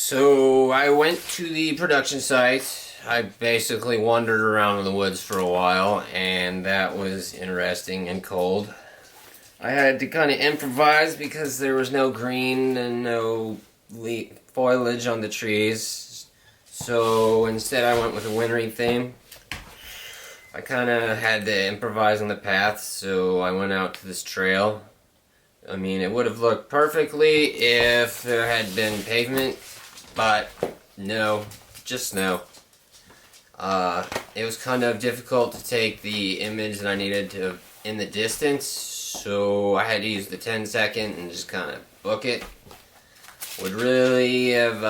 So I went to the production site. I basically wandered around in the woods for a while, and that was interesting and cold. I had to kind of improvise because there was no green and no foliage on the trees. So instead I went with a wintry theme. I kind of had to improvise on the path, so I went out to this trail. I mean, it would have looked perfectly if there had been pavement, but no, just snow. It was kind of difficult to take the image that I needed to in the distance, so I had to use the 10-second and just kind of book it. Would really have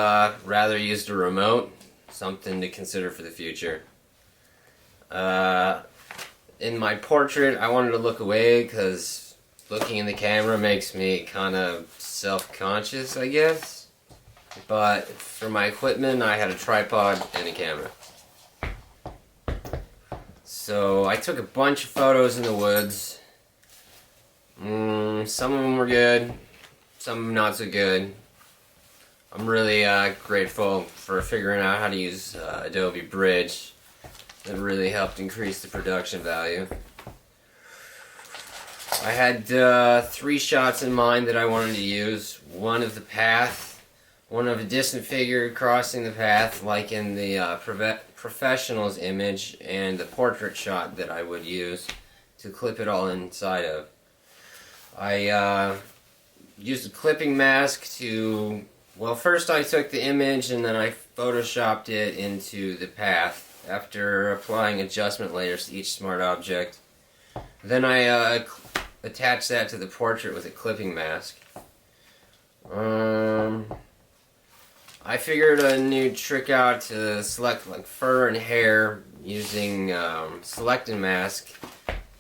rather used a remote, something to consider for the future. In my portrait, I wanted to look away because looking in the camera makes me kind of self-conscious, I guess. But for my equipment, I had a tripod and a camera. So I took a bunch of photos in the woods. Some of them were good, some of them not so good. I'm really grateful for figuring out how to use Adobe Bridge. It really helped increase the production value. I had 3 shots in mind that I wanted to use. One of the path, one of a distant figure crossing the path like in the professional's image, and the portrait shot that I would use to clip it all inside of. I used a clipping mask to, well, first I took the image and then I photoshopped it into the path after applying adjustment layers to each smart object. Then I attached that to the portrait with a clipping mask. I figured a new trick out to select like fur and hair using selecting mask,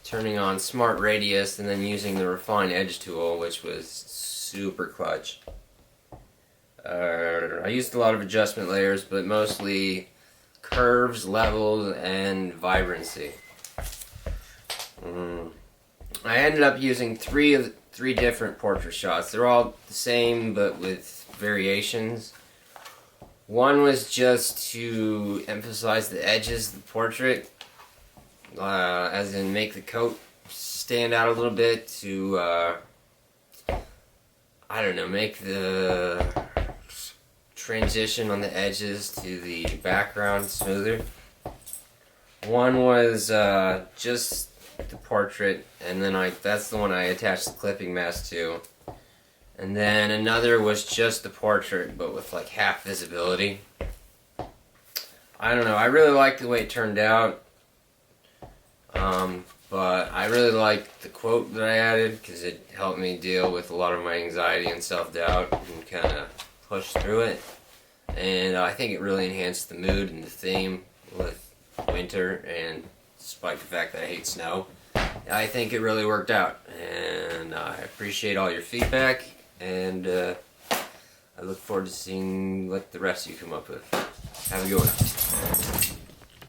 turning on smart radius, and then using the refine edge tool, which was super clutch. I used a lot of adjustment layers, but mostly curves, levels, and vibrancy. I ended up using three different portrait shots. They're all the same, but with variations. One was just to emphasize the edges of the portrait, as in make the coat stand out a little bit to, I don't know, make the transition on the edges to the background smoother. One was just the portrait, and then that's the one I attached the clipping mask to. And then another was just the portrait, but with like half visibility. I don't know, I really liked the way it turned out. But I really liked the quote that I added because it helped me deal with a lot of my anxiety and self-doubt and kind of push through it. And I think it really enhanced the mood and the theme with winter, and despite the fact that I hate snow, I think it really worked out. And I appreciate all your feedback, and I look forward to seeing what the rest of you come up with. Have a good one.